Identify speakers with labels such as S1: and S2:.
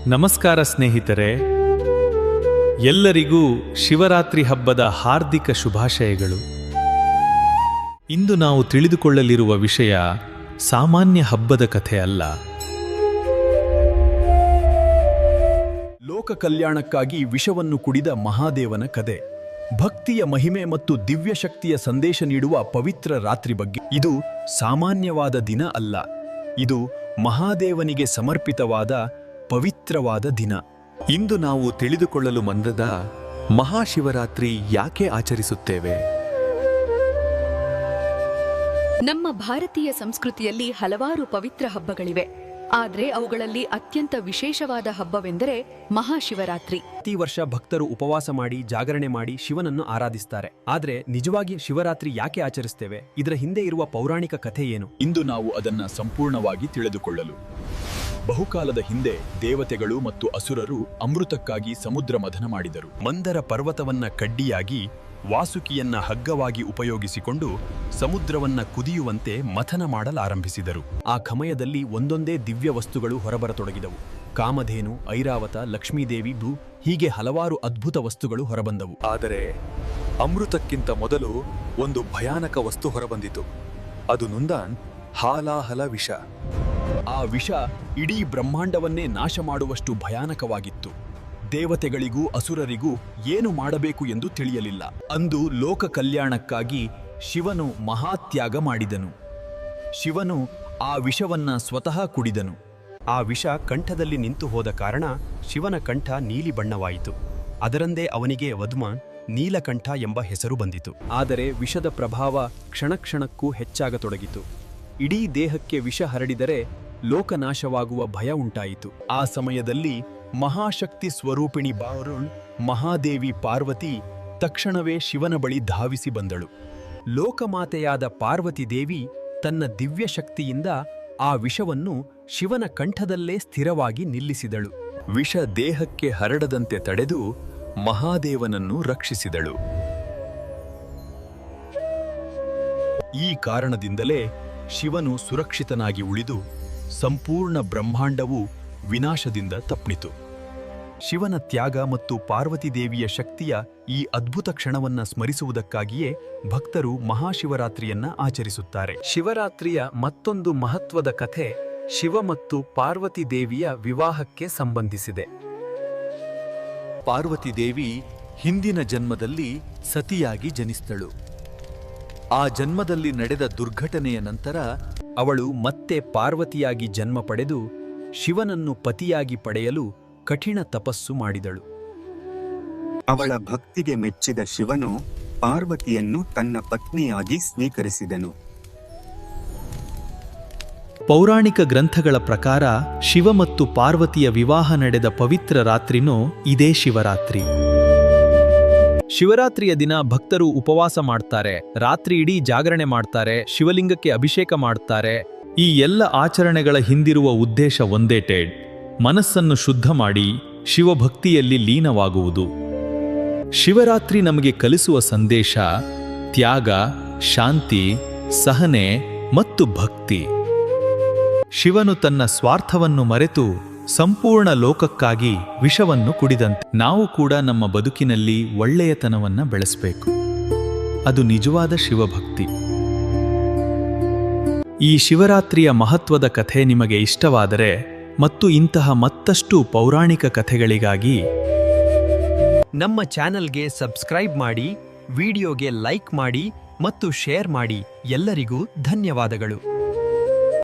S1: ನಮಸ್ಕಾರ ಸ್ನೇಹಿತರೆ, ಎಲ್ಲರಿಗೂ ಶಿವರಾತ್ರಿ ಹಬ್ಬದ ಹಾರ್ದಿಕ ಶುಭಾಶಯಗಳು. ಇಂದು ನಾವು ತಿಳಿದುಕೊಳ್ಳಲಿರುವ ವಿಷಯ ಸಾಮಾನ್ಯ ಹಬ್ಬದ ಕಥೆ ಅಲ್ಲ.
S2: ಲೋಕ ಕಲ್ಯಾಣಕ್ಕಾಗಿ ವಿಷವನ್ನು ಕುಡಿದ ಮಹಾದೇವನ ಕಥೆ. ಭಕ್ತಿಯ ಮಹಿಮೆ ಮತ್ತು ದಿವ್ಯ ಶಕ್ತಿಯ ಸಂದೇಶ ನೀಡುವ ಪವಿತ್ರ ರಾತ್ರಿ ಬಗ್ಗೆ. ಇದು ಸಾಮಾನ್ಯವಾದ ದಿನ ಅಲ್ಲ, ಇದು ಮಹಾದೇವನಿಗೆ ಸಮರ್ಪಿತವಾದ ಪವಿತ್ರವಾದ ದಿನ.
S3: ಇಂದು ನಾವು ತಿಳಿದುಕೊಳ್ಳಲು ಬಂದದ ಮಹಾಶಿವರಾತ್ರಿ ಯಾಕೆ ಆಚರಿಸುತ್ತೇವೆ.
S4: ನಮ್ಮ ಭಾರತೀಯ ಸಂಸ್ಕೃತಿಯಲ್ಲಿ ಹಲವಾರು ಪವಿತ್ರ ಹಬ್ಬಗಳಿವೆ, ಆದರೆ ಅವುಗಳಲ್ಲಿ ಅತ್ಯಂತ ವಿಶೇಷವಾದ ಹಬ್ಬವೆಂದರೆ ಮಹಾಶಿವರಾತ್ರಿ.
S2: ಪ್ರತಿ ವರ್ಷ ಭಕ್ತರು ಉಪವಾಸ ಮಾಡಿ ಜಾಗರಣೆ ಮಾಡಿ ಶಿವನನ್ನು ಆರಾಧಿಸ್ತಾರೆ. ಆದರೆ ನಿಜವಾಗಿ ಶಿವರಾತ್ರಿ ಯಾಕೆ ಆಚರಿಸ್ತೇವೆ? ಇದರ ಹಿಂದೆ ಇರುವ ಪೌರಾಣಿಕ ಕಥೆ ಏನು?
S5: ಇಂದು ನಾವು ಅದನ್ನ ಸಂಪೂರ್ಣವಾಗಿ ತಿಳಿದುಕೊಳ್ಳಲು. ಬಹುಕಾಲದ ಹಿಂದೆ ದೇವತೆಗಳು ಮತ್ತು ಅಸುರರು ಅಮೃತಕ್ಕಾಗಿ ಸಮುದ್ರ ಮಥನ ಮಾಡಿದರು.
S2: ಮಂದರ ಪರ್ವತವನ್ನ ಕಡ್ಡಿಯಾಗಿ ವಾಸುಕಿಯನ್ನ ಹಗ್ಗವಾಗಿ ಉಪಯೋಗಿಸಿಕೊಂಡು ಸಮುದ್ರವನ್ನ ಕುದಿಯುವಂತೆ ಮಥನ ಮಾಡಲಾರಂಭಿಸಿದರು. ಆ ಸಮಯದಲ್ಲಿ ಒಂದೊಂದೇ ದಿವ್ಯ ವಸ್ತುಗಳು ಹೊರಬರತೊಡಗಿದವು. ಕಾಮಧೇನು, ಐರಾವತ, ಲಕ್ಷ್ಮೀದೇವಿ, ಹೀಗೆ ಹಲವಾರು ಅದ್ಭುತ ವಸ್ತುಗಳು ಹೊರಬಂದವು.
S3: ಆದರೆ ಅಮೃತಕ್ಕಿಂತ ಮೊದಲು ಒಂದು ಭಯಾನಕ ವಸ್ತು ಹೊರಬಂದಿತು. ಅದು ನುಂದಾನ್ ಹಾಲಾಹಲ ವಿಷ.
S2: ಆ ವಿಷ ಇಡೀ ಬ್ರಹ್ಮಾಂಡವನ್ನೇ ನಾಶ ಮಾಡುವಷ್ಟು ಭಯಾನಕವಾಗಿತ್ತು. ದೇವತೆಗಳಿಗೂ ಅಸುರರಿಗೂ ಏನು ಮಾಡಬೇಕು ಎಂದು ತಿಳಿಯಲಿಲ್ಲ. ಅಂದು ಲೋಕ ಕಲ್ಯಾಣಕ್ಕಾಗಿ ಶಿವನು ಮಹಾತ್ಯಾಗ ಮಾಡಿದನು. ಶಿವನು ಆ ವಿಷವನ್ನ ಸ್ವತಃ ಕುಡಿದನು. ಆ ವಿಷ ಕಂಠದಲ್ಲಿ ನಿಂತು ಹೋದ ಕಾರಣ ಶಿವನ ಕಂಠ ನೀಲಿ ಬಣ್ಣವಾಯಿತು. ಅದರಂದೇ ಅವನಿಗೆ ವದ್ಮಾನ್ ನೀಲಕಂಠ ಎಂಬ ಹೆಸರು ಬಂದಿತು. ಆದರೆ ವಿಷದ ಪ್ರಭಾವ ಕ್ಷಣಕ್ಷಣಕ್ಕೂ ಹೆಚ್ಚಾಗತೊಡಗಿತು. ಇಡೀ ದೇಹಕ್ಕೆ ವಿಷ ಹರಡಿದರೆ ಲೋಕನಾಶವಾಗುವ ಭಯ ಉಂಟಾಯಿತು. ಆ ಸಮಯದಲ್ಲಿ ಮಹಾಶಕ್ತಿ ಸ್ವರೂಪಿಣಿ ಬಾರುಣ್ ಮಹಾದೇವಿ ಪಾರ್ವತಿ ತಕ್ಷಣವೇ ಶಿವನ ಬಳಿ ಧಾವಿಸಿ ಬಂದಳು. ಲೋಕಮಾತೆಯಾದ ಪಾರ್ವತಿ ದೇವಿ ತನ್ನ ದಿವ್ಯ ಶಕ್ತಿಯಿಂದ ಆ ವಿಷವನ್ನು ಶಿವನ ಕಂಠದಲ್ಲೇ ಸ್ಥಿರವಾಗಿ ನಿಲ್ಲಿಸಿದಳು.
S3: ವಿಷ ದೇಹಕ್ಕೆ ಹರಡದಂತೆ ತಡೆದು ಮಹಾದೇವನನ್ನು ರಕ್ಷಿಸಿದಳು.
S2: ಈ ಕಾರಣದಿಂದಲೇ ಶಿವನು ಸುರಕ್ಷಿತನಾಗಿ ಉಳಿದು ಸಂಪೂರ್ಣ ಬ್ರಹ್ಮಾಂಡವು ವಿನಾಶದಿಂದ ತಪ್ಪಿತು. ಶಿವನ ತ್ಯಾಗ ಮತ್ತು ಪಾರ್ವತಿ ದೇವಿಯ ಶಕ್ತಿಯ ಈ ಅದ್ಭುತ ಕ್ಷಣವನ್ನ ಸ್ಮರಿಸುವುದಕ್ಕಾಗಿಯೇ ಭಕ್ತರು ಮಹಾಶಿವರಾತ್ರಿಯನ್ನ ಆಚರಿಸುತ್ತಾರೆ. ಶಿವರಾತ್ರಿಯ ಮತ್ತೊಂದು ಮಹತ್ವದ ಕಥೆ ಶಿವ ಮತ್ತು ಪಾರ್ವತಿ ದೇವಿಯ ವಿವಾಹಕ್ಕೆ ಸಂಬಂಧಿಸಿದೆ.
S3: ಪಾರ್ವತಿ ದೇವಿ ಹಿಂದಿನ ಜನ್ಮದಲ್ಲಿ ಸತಿಯಾಗಿ ಜನಿಸಿದಳು. ಆ ಜನ್ಮದಲ್ಲಿ ನಡೆದ ದುರ್ಘಟನೆಯ ನಂತರ
S2: ಅವಳು ಮತ್ತೆ ಪಾರ್ವತಿಯಾಗಿ ಜನ್ಮ ಪಡೆದು ಶಿವನನ್ನು ಪತಿಯಾಗಿ ಪಡೆಯಲು ಕಠಿಣ ತಪಸ್ಸು ಮಾಡಿದಳು.
S6: ಅವಳ ಭಕ್ತಿಗೆ ಮೆಚ್ಚಿದ ಶಿವನು ಪಾರ್ವತಿಯನ್ನು ತನ್ನ ಪತ್ನಿಯಾಗಿ ಸ್ವೀಕರಿಸಿದನು.
S1: ಪೌರಾಣಿಕ ಗ್ರಂಥಗಳ ಪ್ರಕಾರ ಶಿವ ಮತ್ತು ಪಾರ್ವತಿಯ ವಿವಾಹ ನಡೆದ ಪವಿತ್ರ ರಾತ್ರಿನೂ ಇದೇ ಶಿವರಾತ್ರಿ. ಶಿವರಾತ್ರಿಯ ದಿನ ಭಕ್ತರು ಉಪವಾಸ ಮಾಡ್ತಾರೆ, ರಾತ್ರಿ ಇಡೀ ಜಾಗರಣೆ ಮಾಡ್ತಾರೆ, ಶಿವಲಿಂಗಕ್ಕೆ ಅಭಿಷೇಕ ಮಾಡ್ತಾರೆ. ಈ ಎಲ್ಲ ಆಚರಣೆಗಳ ಹಿಂದಿರುವ ಉದ್ದೇಶ ಒಂದೇ, ಮನಸ್ಸನ್ನು ಶುದ್ಧ ಮಾಡಿ ಶಿವಭಕ್ತಿಯಲ್ಲಿ ಲೀನವಾಗುವುದು. ಶಿವರಾತ್ರಿ ನಮಗೆ ಕಲಿಸುವ ಸಂದೇಶ ತ್ಯಾಗ, ಶಾಂತಿ, ಸಹನೆ ಮತ್ತು ಭಕ್ತಿ. ಶಿವನು ತನ್ನ ಸ್ವಾರ್ಥವನ್ನು ಮರೆತು ಸಂಪೂರ್ಣ ಲೋಕಕ್ಕಾಗಿ ವಿಷವನ್ನು ಕುಡಿದಂತೆ ನಾವು ಕೂಡ ನಮ್ಮ ಬದುಕಿನಲ್ಲಿ ಒಳ್ಳೆಯತನವನ್ನ ಬೆಳೆಸಬೇಕು. ಅದು ನಿಜವಾದ ಶಿವಭಕ್ತಿ. ಈ ಶಿವರಾತ್ರಿಯ ಮಹತ್ವದ ಕಥೆ ನಿಮಗೆ ಇಷ್ಟವಾದರೆ ಮತ್ತು ಇಂತಹ ಮತ್ತಷ್ಟು ಪೌರಾಣಿಕ ಕಥೆಗಳಿಗಾಗಿ
S2: ನಮ್ಮ ಚಾನೆಲ್ಗೆ ಸಬ್ಸ್ಕ್ರೈಬ್ ಮಾಡಿ, ವಿಡಿಯೋಗೆ ಲೈಕ್ ಮಾಡಿ ಮತ್ತು ಶೇರ್ ಮಾಡಿ. ಎಲ್ಲರಿಗೂ ಧನ್ಯವಾದಗಳು.